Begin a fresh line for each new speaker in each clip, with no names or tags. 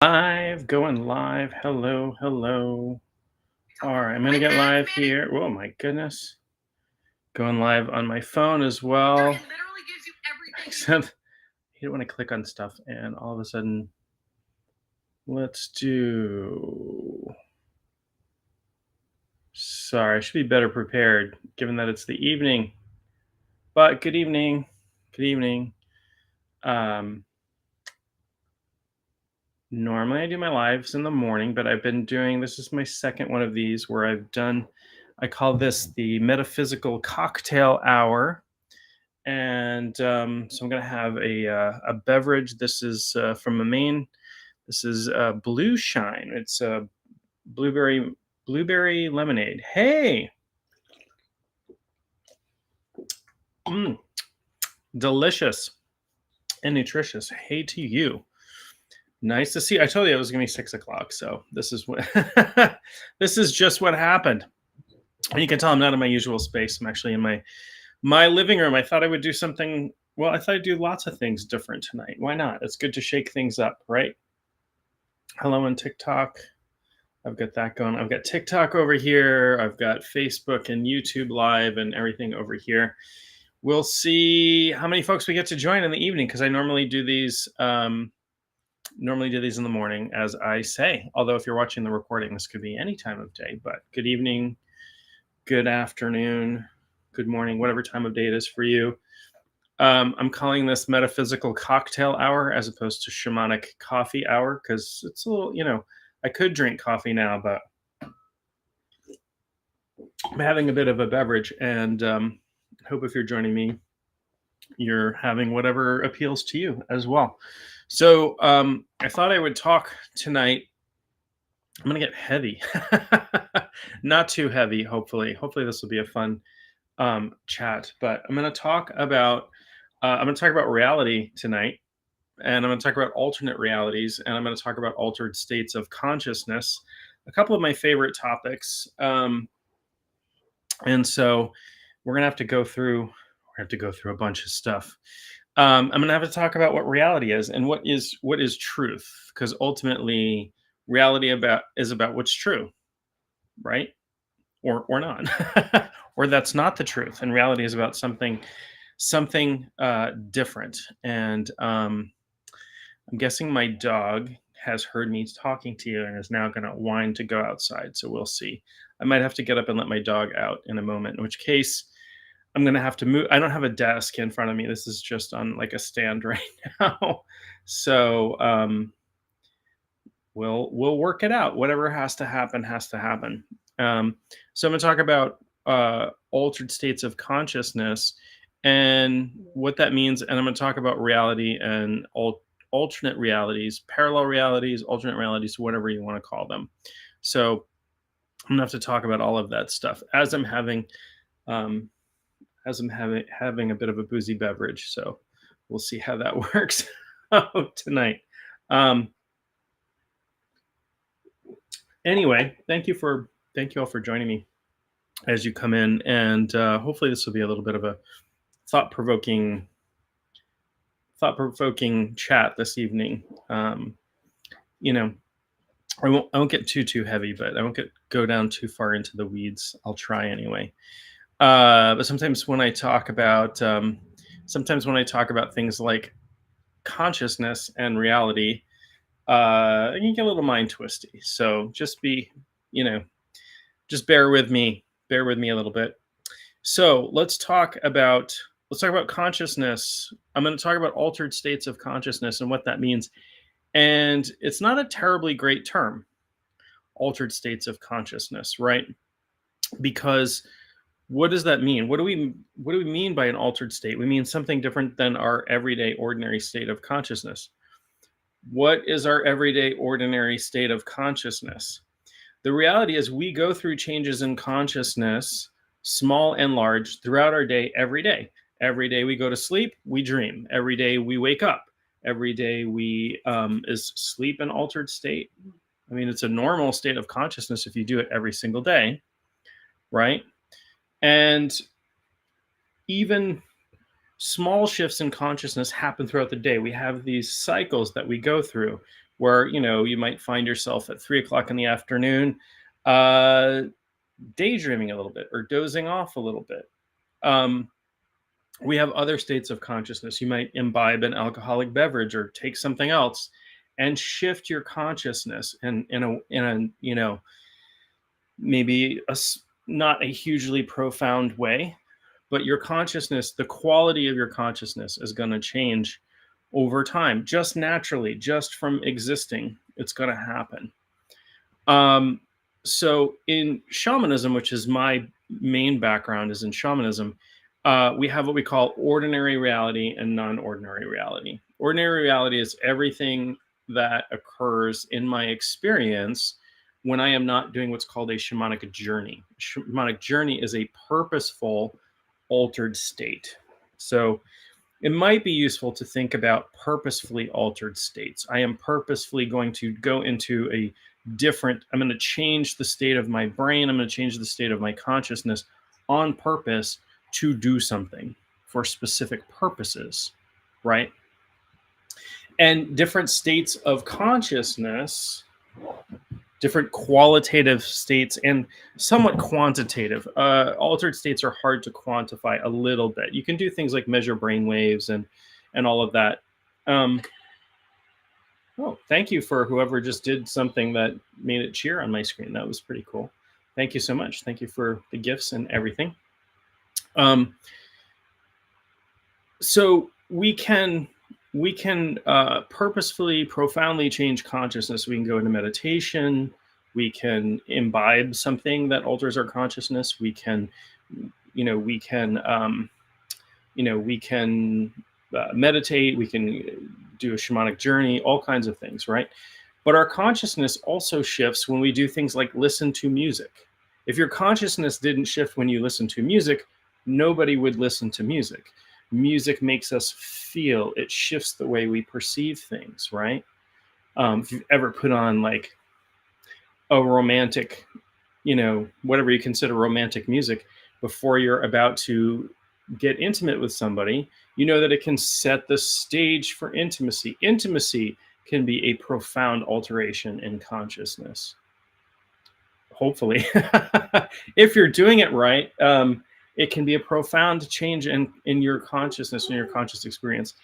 Live, going live. Hello, hello. All right, I'm gonna get live here. Oh my goodness. Going live on my phone as well. Except you don't want to click on stuff and all of a sudden, let's do. Sorry, I should be better prepared given that it's the evening. But good evening. Good evening. Um, Normally I do my lives in the morning, but I've been doing this is my second one of these where I call this the Metaphysical Cocktail Hour. And so I'm going to have a beverage. This is from a Maine. This is Blue Shine. It's a blueberry lemonade. Hey, mm, delicious and nutritious. Hey to you. Nice to see. I told you it was going to be 6 o'clock. So this is what this is just what happened. And you can tell I'm not in my usual space. I'm actually in my living room. I thought I would do something. Well, I thought I'd do lots of things different tonight. Why not? It's good to shake things up, right? Hello on TikTok. I've got that going. I've got TikTok over here. I've got Facebook and YouTube Live and everything over here. We'll see how many folks we get to join in the evening because I normally do these. Normally do these in the morning, as I say. Although if you're watching the recording, this could be any time of day. But good evening, good afternoon, good morning, whatever time of day it is for you. I'm calling this Metaphysical Cocktail Hour as opposed to Shamanic Coffee Hour because it's a little, I could drink coffee now, but I'm having a bit of a beverage and hope if you're joining me, you're having whatever appeals to you as well. So I thought I would talk tonight. I'm going to get heavy, not too heavy, hopefully. Hopefully this will be a fun chat, but I'm going to talk about reality tonight, and I'm going to talk about alternate realities, and I'm going to talk about altered states of consciousness, a couple of my favorite topics. And so we're going to have to go through a bunch of stuff. I'm going to have to talk about what reality is and what is truth, because ultimately reality is about what's true, right? Or not. Or that's not the truth, and reality is about something different. And I'm guessing my dog has heard me talking to you and is now going to whine to go outside. So we'll see. I might have to get up and let my dog out in a moment, in which case I'm going to have to move. I don't have a desk in front of me. This is just on like a stand right now. So we'll work it out. Whatever has to happen has to happen. So I'm going to talk about altered states of consciousness and what that means, and I'm going to talk about reality and alternate realities, parallel realities, alternate realities, whatever you want to call them. So I'm gonna have to talk about all of that stuff as I'm having a bit of a boozy beverage. So we'll see how that works out tonight. Anyway, thank you all for joining me as you come in, and hopefully this will be a little bit of a thought-provoking chat this evening. I won't get too heavy, but I won't go down too far into the weeds. I'll try anyway. But sometimes when I talk about things like consciousness and reality, it can get a little mind twisty. So just bear with me a little bit. So let's talk about consciousness. I'm going to talk about altered states of consciousness and what that means. And it's not a terribly great term, altered states of consciousness, right? Because what does that mean? What do we mean by an altered state? We mean something different than our everyday ordinary state of consciousness. What is our everyday ordinary state of consciousness? The reality is we go through changes in consciousness, small and large, throughout our day, every day. Every day we go to sleep, we dream. Every day we wake up. Every day is sleep an altered state? I mean, it's a normal state of consciousness if you do it every single day, right? And even small shifts in consciousness happen throughout the day. We have these cycles that we go through. where, you might find yourself at 3 o'clock in the afternoon, daydreaming a little bit or dozing off a little bit. We have other states of consciousness. You might imbibe an alcoholic beverage or take something else and shift your consciousness in a maybe not a hugely profound way, but your consciousness, the quality of your consciousness is going to change over time, just naturally, just from existing. It's going to happen. So in shamanism, which is my main background, is in shamanism, we have what we call ordinary reality and non-ordinary reality. Ordinary reality is everything that occurs in my experience when I am not doing what's called a shamanic journey. Shamanic journey is a purposeful, altered state. So it might be useful to think about purposefully altered states. I am purposefully going to go into I'm going to change the state of my brain. I'm going to change the state of my consciousness on purpose to do something for specific purposes, right? And different states of consciousness, different qualitative states and somewhat quantitative. Altered states are hard to quantify a little bit. You can do things like measure brain waves and all of that. Oh, thank you for whoever just did something that made it cheer on my screen. That was pretty cool. Thank you so much. Thank you for the gifts and everything. So we can purposefully, profoundly change consciousness. We can go into meditation. We can imbibe something that alters our consciousness. We can meditate. We can do a shamanic journey, all kinds of things, right? But our consciousness also shifts when we do things like listen to music. If your consciousness didn't shift when you listen to music, nobody would listen to music. Music makes us feel. It shifts the way we perceive things, right? If you've ever put on like a romantic, whatever you consider romantic music before you're about to get intimate with somebody, you know that it can set the stage for intimacy. Intimacy can be a profound alteration in consciousness. Hopefully, if you're doing it right, it can be a profound change in your consciousness and your conscious experience.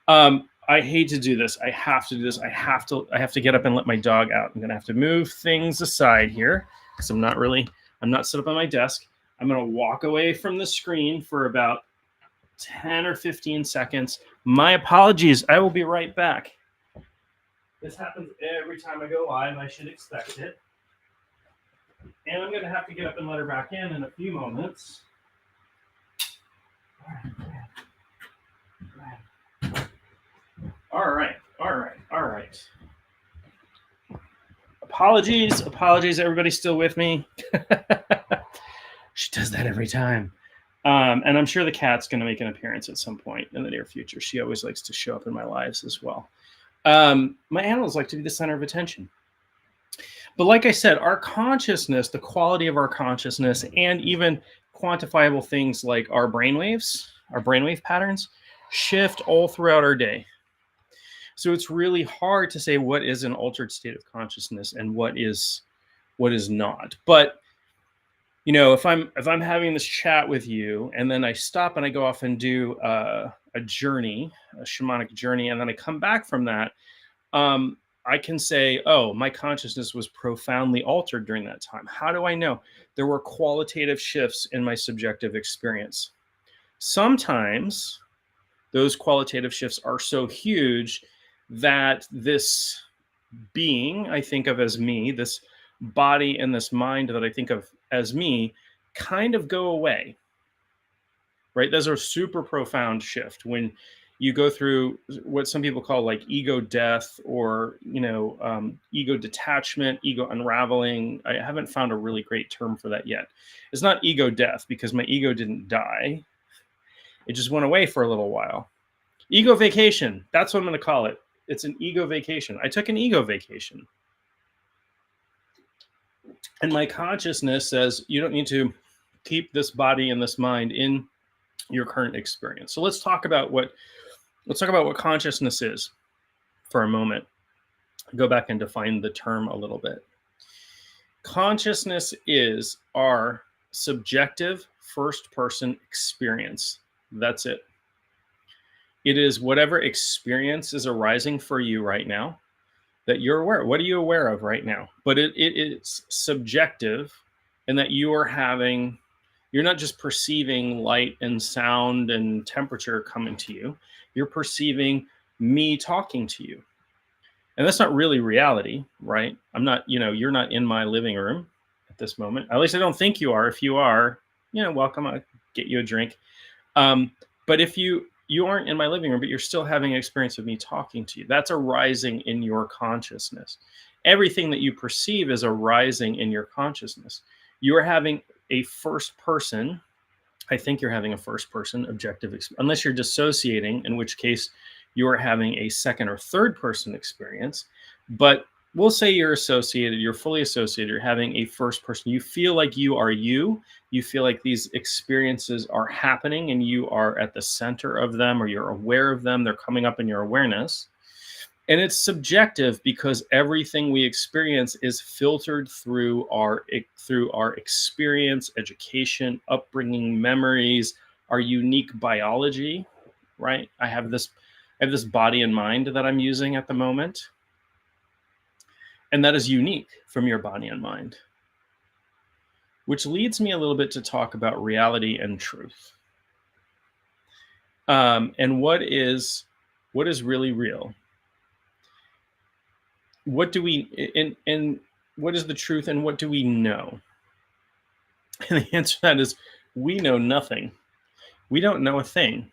I hate to do this. I have to do this. I have to get up and let my dog out. I'm gonna have to move things aside here because I'm not set up on my desk. I'm gonna walk away from the screen for about 10 or 15 seconds. My apologies. I will be right back. This happens every time I go live. I should expect it. And I'm gonna have to get up and let her back in a few moments. All right. Apologies. Everybody's still with me. She does that every time. And I'm sure the cat's going to make an appearance at some point in the near future. She always likes to show up in my lives as well. My animals like to be the center of attention. But like I said, our consciousness, the quality of our consciousness, and even quantifiable things like our brainwave patterns, shift all throughout our day. So it's really hard to say what is an altered state of consciousness and what is not. But if I'm having this chat with you and then I stop and I go off and do a shamanic journey, and then I come back from that, I can say, oh, my consciousness was profoundly altered during that time. How do I know? There were qualitative shifts in my subjective experience. Sometimes those qualitative shifts are so huge that this being I think of as me, this body and this mind that I think of as me, kind of go away, right? Those are super profound shift when you go through what some people call like ego death or, ego detachment, ego unraveling. I haven't found a really great term for that yet. It's not ego death because my ego didn't die. It just went away for a little while. Ego vacation. That's what I'm going to call it. It's an ego vacation. I took an ego vacation. And my consciousness says, you don't need to keep this body and this mind in your current experience. So let's talk about what consciousness is for a moment. go back and define the term a little bit. Consciousness is our subjective first person experience. That's it. It is whatever experience is arising for you right now that you're aware of. What are you aware of right now? But it is subjective, and that you are having, you're not just perceiving light and sound and temperature coming to you. You're perceiving me talking to you. And that's not really reality, right? I'm not, you're not in my living room at this moment. At least I don't think you are. If you are, welcome. I'll get you a drink. But if you aren't in my living room, but you're still having an experience of me talking to you, that's arising in your consciousness. Everything that you perceive is arising in your consciousness. You are having a first person. I think you're having a first person objective, unless you're dissociating, in which case you are having a second or third person experience. But we'll say you're associated, you're fully associated, you're having a first person. You feel like you are you. You feel like these experiences are happening and you are at the center of them, or you're aware of them. They're coming up in your awareness. And it's subjective because everything we experience is filtered through our experience, education, upbringing, memories, our unique biology, right? I have this body and mind that I'm using at the moment. And that is unique from your body and mind. Which leads me a little bit to talk about reality and truth. And what is really real? What do we, and what is the truth, and what do we know? And the answer to that is, we know nothing. We don't know a thing.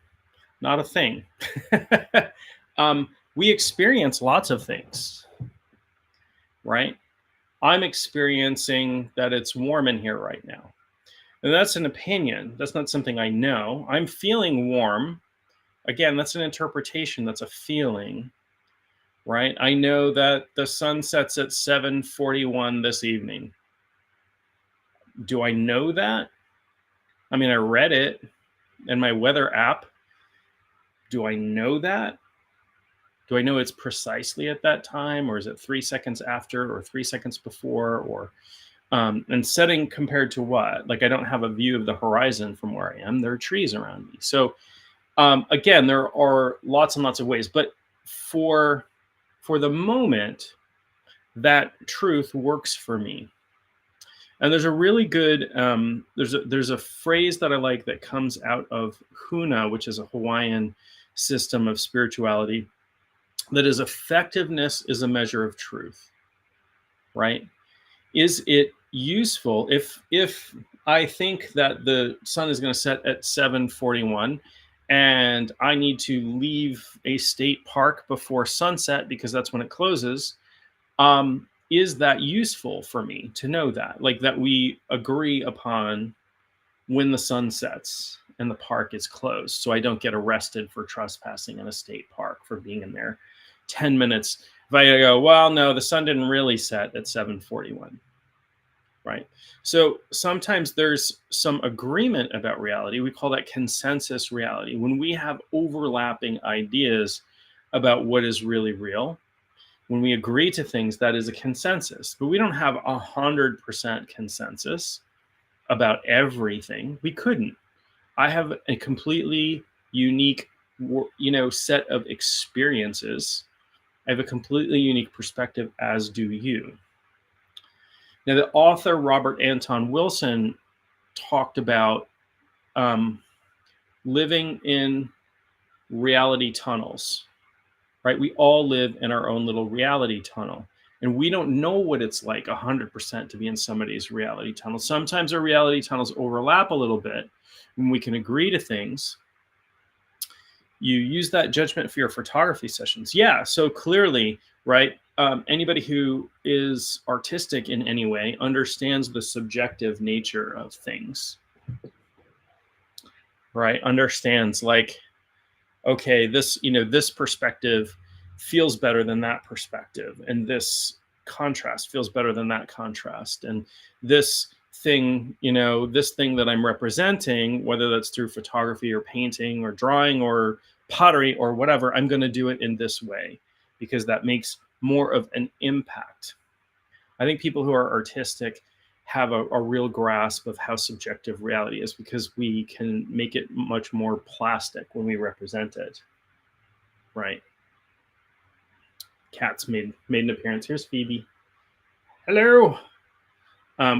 Not a thing. We experience lots of things, right? I'm experiencing that it's warm in here right now. And that's an opinion. That's not something I know. I'm feeling warm. Again, that's an interpretation. That's a feeling, right? I know that the sun sets at 7:41 this evening. Do I know that? I mean, I read it in my weather app. Do I know that? Do I know it's precisely at that time, or is it 3 seconds after, or 3 seconds before, or and setting compared to what? Like, I don't have a view of the horizon from where I am. There are trees around me. So again, there are lots and lots of ways, but for the moment, that truth works for me. And there's a really good, there's a phrase that I like that comes out of Huna, which is a Hawaiian system of spirituality, that is, effectiveness is a measure of truth, right? Is it useful if I think that the sun is going to set at 7:41 and I need to leave a state park before sunset because that's when it closes, is that useful for me to know that? Like, that we agree upon when the sun sets and the park is closed, so I don't get arrested for trespassing in a state park for being in there 10 minutes. If I go, well, no, the sun didn't really set at 7:41, right? So sometimes there's some agreement about reality. We call that consensus reality. When we have overlapping ideas about what is really real, when we agree to things, that is a consensus. But we don't have 100% consensus about everything. We couldn't. I have a completely unique, set of experiences. I have a completely unique perspective, as do you. Now, the author Robert Anton Wilson talked about living in reality tunnels, right? We all live in our own little reality tunnel, and we don't know what it's like 100% to be in somebody's reality tunnel. Sometimes our reality tunnels overlap a little bit, and we can agree to things. You use that judgment for your photography sessions. Yeah, so clearly, right, anybody who is artistic in any way understands the subjective nature of things, right? Understands, like, okay, this perspective feels better than that perspective, and this contrast feels better than that contrast, and this thing that I'm representing, whether that's through photography or painting or drawing or pottery or whatever, I'm going to do it in this way because that makes more of an impact. I think people who are artistic have a real grasp of how subjective reality is because we can make it much more plastic when we represent it. Right. Cats made an appearance. Here's Phoebe. Hello.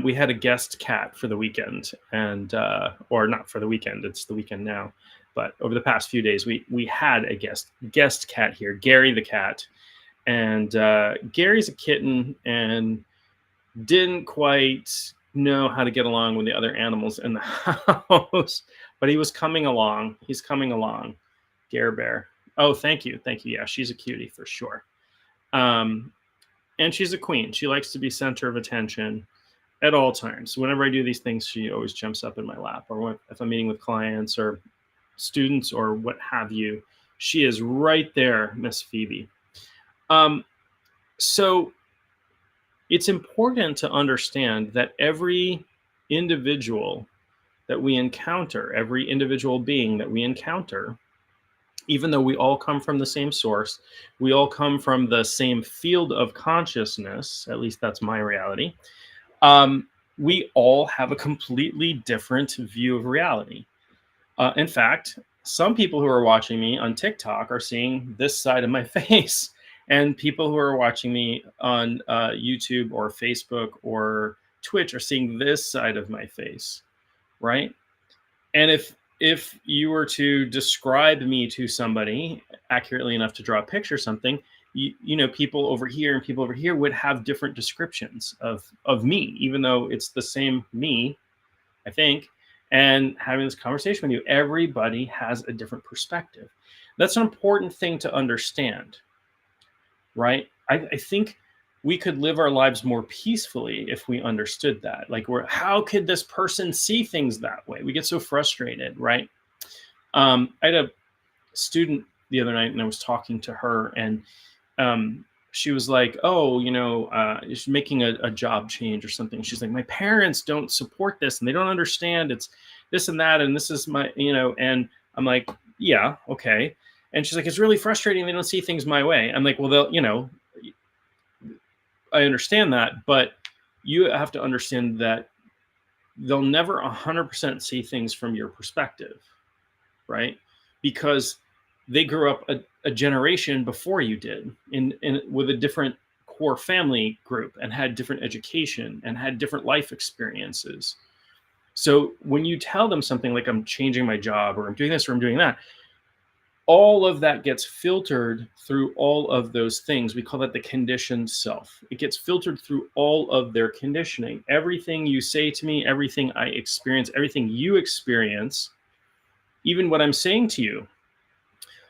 We had a guest cat for the weekend, and or not for the weekend. It's the weekend now, but over the past few days, we had a guest cat here, Gary the cat, and Gary's a kitten and didn't quite know how to get along with the other animals in the house, but he was coming along. He's coming along. Gare Bear. Oh, thank you, thank you. Yeah, she's a cutie for sure. And she's a queen. She likes to be center of attention at all times. Whenever I do these things, she always jumps up in my lap. Or if I'm meeting with clients or students or what have you, she is right there, Miss Phoebe. So it's important to understand that every individual that we encounter, every individual being that we encounter, even though we all come from the same source, we all come from the same field of consciousness, at least that's my reality, we all have a completely different view of reality. In fact, some people who are watching me on TikTok are seeing this side of my face, and people who are watching me on YouTube or Facebook or Twitch are seeing this side of my face, right? And if you were to describe me to somebody accurately enough to draw a picture or something, you know, people over here and people over here would have different descriptions of me, even though it's the same me, I think. And having this conversation with you, everybody has a different perspective. That's an important thing to understand, right? I think we could live our lives more peacefully if we understood that. Like, how could this person see things that way? We get so frustrated, right? I had a student the other night, and I was talking to her, and she was like, "Oh, you know, she's making a job change or something." She's like, "My parents don't support this, and they don't understand. It's this and that, and this is my, you know." And I'm like, "Yeah, okay." And she's like, "It's really frustrating. They don't see things my way." I'm like, "Well, they'll, you know, I understand that, but you have to understand that they'll never 100% see things from your perspective, right? Because they grew up a generation before you did in with a different core family group and had different education and had different life experiences. So when you tell them something like, I'm changing my job or I'm doing this or I'm doing that, all of that gets filtered through all of those things. We call that the conditioned self. It gets filtered through all of their conditioning. Everything you say to me, everything I experience, everything you experience, even what I'm saying to you,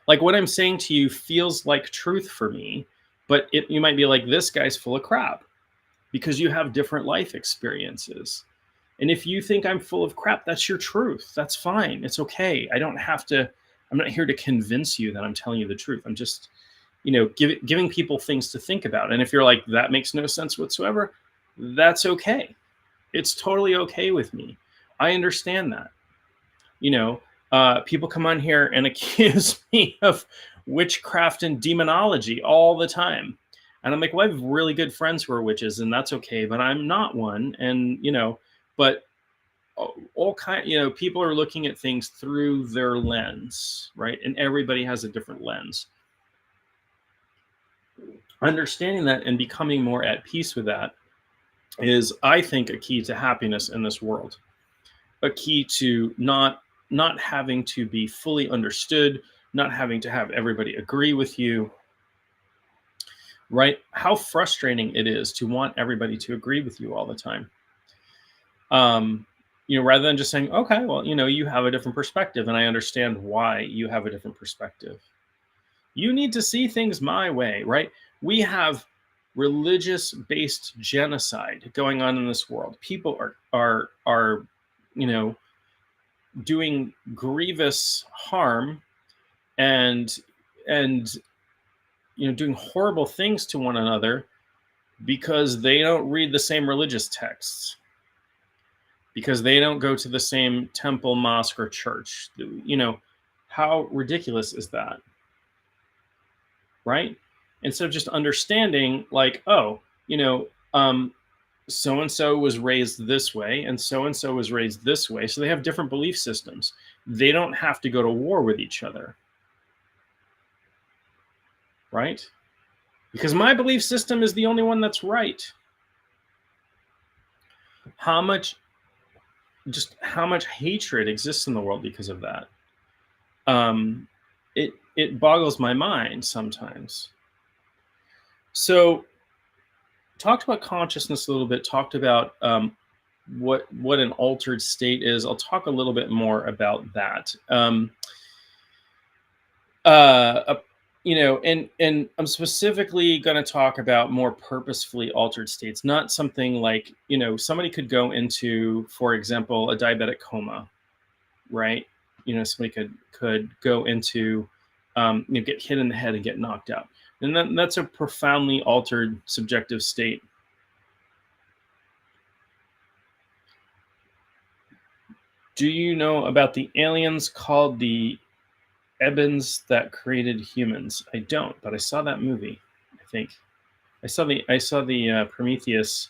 like what I'm saying to you feels like truth for me, but you might be like, this guy's full of crap because you have different life experiences. And if you think I'm full of crap, that's your truth. That's fine. It's okay. I don't have to, I'm not here to convince you that I'm telling you the truth. I'm just, you know, giving people things to think about. And if you're like, that makes no sense whatsoever, that's okay. It's totally okay with me. I understand that. You know, people come on here and accuse me of witchcraft and demonology all the time. And I'm like, well, I have really good friends who are witches, and that's okay, but I'm not one. And, you know, but all kind, you know, people are looking at things through their lens, right? And everybody has a different lens. Understanding that and becoming more at peace with that is, I think, a key to happiness in this world. A key to not having to be fully understood, not having to have everybody agree with you, right? How frustrating it is to want everybody to agree with you all the time. You know, rather than just saying, okay, well, you know, you have a different perspective and I understand why you have a different perspective. You need to see things my way, right? We have religious-based genocide going on in this world. People are you know, doing grievous harm and you know, doing horrible things to one another because they don't read the same religious texts, because they don't go to the same temple, mosque, or church. You know, how ridiculous is that? Right? instead of just understanding like, oh, so and so was raised this way and so was raised this way, so they have different belief systems. They don't have to go to war with each other, right? Because my belief system is the only one that's right. How much hatred exists in the world because of that? It boggles my mind sometimes. So talked about consciousness a little bit, talked about what an altered state is. I'll talk a little bit more about that. And I'm specifically going to talk about more purposefully altered states, not something like, somebody could go into, for example, a diabetic coma, right? Somebody could go into, get hit in the head and get knocked out. And that's a profoundly altered subjective state. Do you know about the aliens called the Ebens that created humans? I don't, but I saw that movie. I think I saw the Prometheus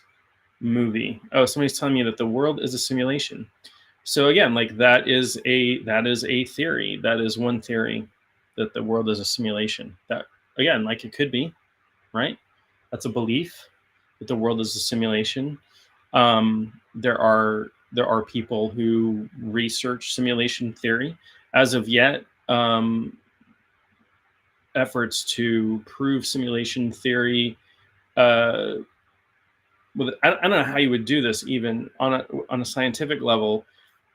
movie. Oh, somebody's telling me that the world is a simulation. So again, like that is a theory. That is one theory, that the world is a simulation. That again, like it could be, right? That's a belief that the world is a simulation. There are people who research simulation theory. As of yet, efforts to prove simulation theory. I don't know how you would do this, even on a scientific level,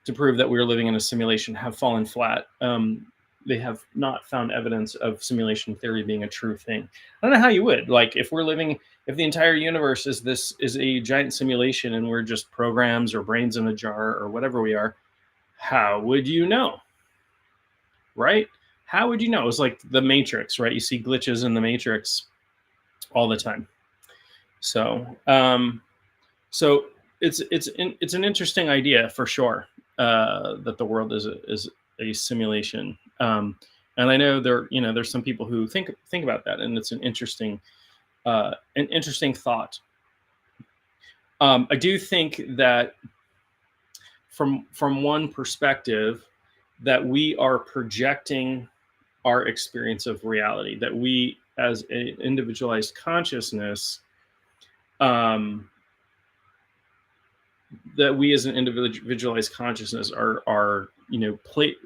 to prove that we're living in a simulation, have fallen flat. They have not found evidence of simulation theory being a true thing. I don't know how you would, like, if the entire universe is a giant simulation and we're just programs or brains in a jar or whatever we are, how would you know? Right? How would you know? It's like the Matrix, right? You see glitches in the Matrix all the time. So, it's an interesting idea for sure, that the world is a simulation. And I know there's some people who think about that, and it's an interesting thought. I do think that from one perspective, that we are projecting our experience of reality, that we as an individualized consciousness, are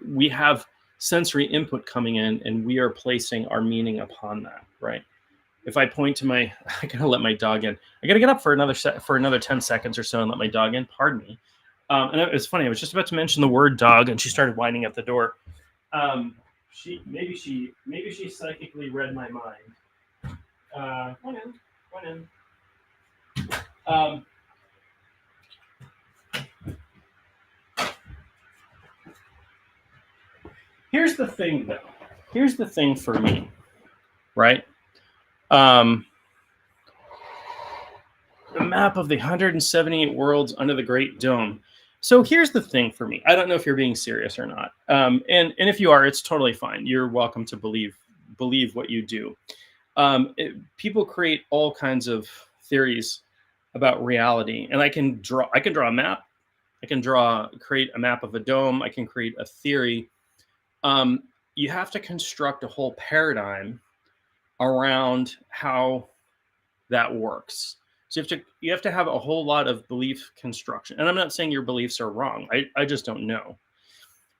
we have sensory input coming in, and we are placing our meaning upon that, right? If I point to I gotta let my dog in. I gotta get up for another 10 seconds or so and let my dog in. Pardon me. And it's funny. I was just about to mention the word dog, and she started whining at the door. She psychically read my mind. Come on in. Here's the thing, though. Here's the thing for me, right? The map of the 178 worlds under the Great Dome. So here's the thing for me. I don't know if you're being serious or not. And if you are, it's totally fine. You're welcome to believe what you do. People create all kinds of theories about reality, and I can draw a map. I can create a map of a dome. I can create a theory. You have to construct a whole paradigm around how that works. So you have to have a whole lot of belief construction. And I'm not saying your beliefs are wrong. I just don't know.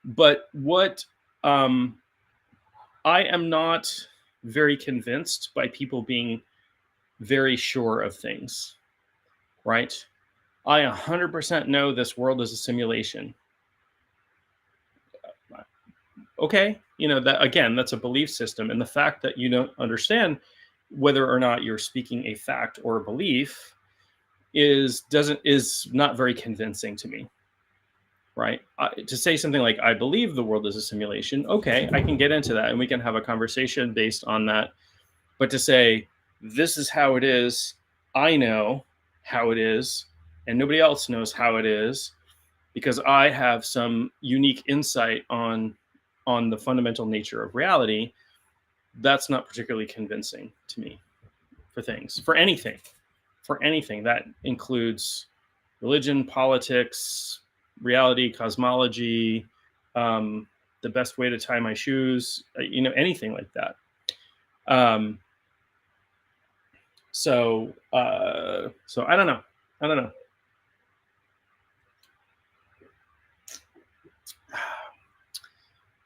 But what I am not very convinced by people being very sure of things, right? I 100% know this world is a simulation. Okay, that again, that's a belief system. And the fact that you don't understand whether or not you're speaking a fact or a belief is not very convincing to me, right? To say something like, I believe the world is a simulation, okay, I can get into that and we can have a conversation based on that. But to say, this is how it is, I know how it is, and nobody else knows how it is, because I have some unique insight on the fundamental nature of reality, that's not particularly convincing to me. for things, for anything that includes religion, politics, reality, cosmology, the best way to tie my shoes, anything like that. So I don't know.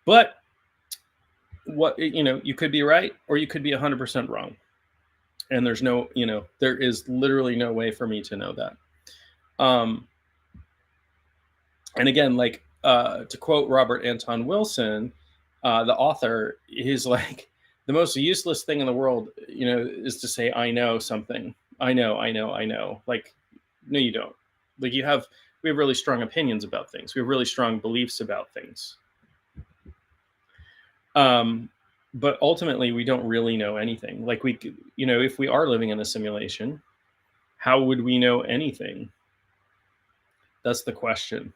But what, you could be right or you could be 100% wrong. And there's no, there is literally no way for me to know that. And again, like, to quote Robert Anton Wilson, the author, he's like, the most useless thing in the world, is to say, I know something. I know. Like, no, you don't. Like, we have really strong opinions about things. We have really strong beliefs about things. But ultimately, we don't really know anything. Like, we, if we are living in a simulation, how would we know anything? That's the question.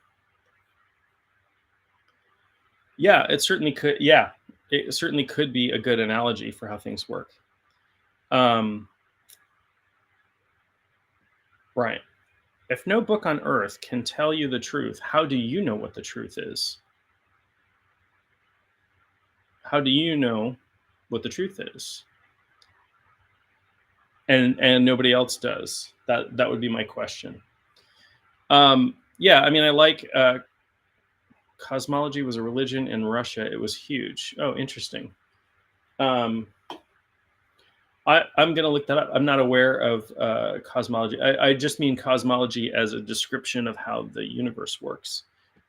Yeah, it certainly could. Yeah, it certainly could be a good analogy for how things work. Right. If no book on earth can tell you the truth, how do you know what the truth is? How do you know what the truth is? And nobody else does. That would be my question. Yeah, I mean, I like cosmology was a religion in Russia. It was huge. Oh, interesting. I'm going to look that up. I'm not aware of cosmology. I just mean cosmology as a description of how the universe works.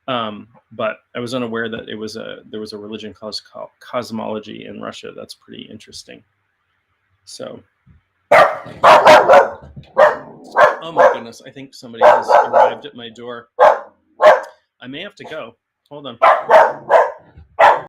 But I was unaware that there was a religion called cosmology in Russia. That's pretty interesting. So, oh my goodness, I think somebody has arrived at my door. I may have to go. Hold on.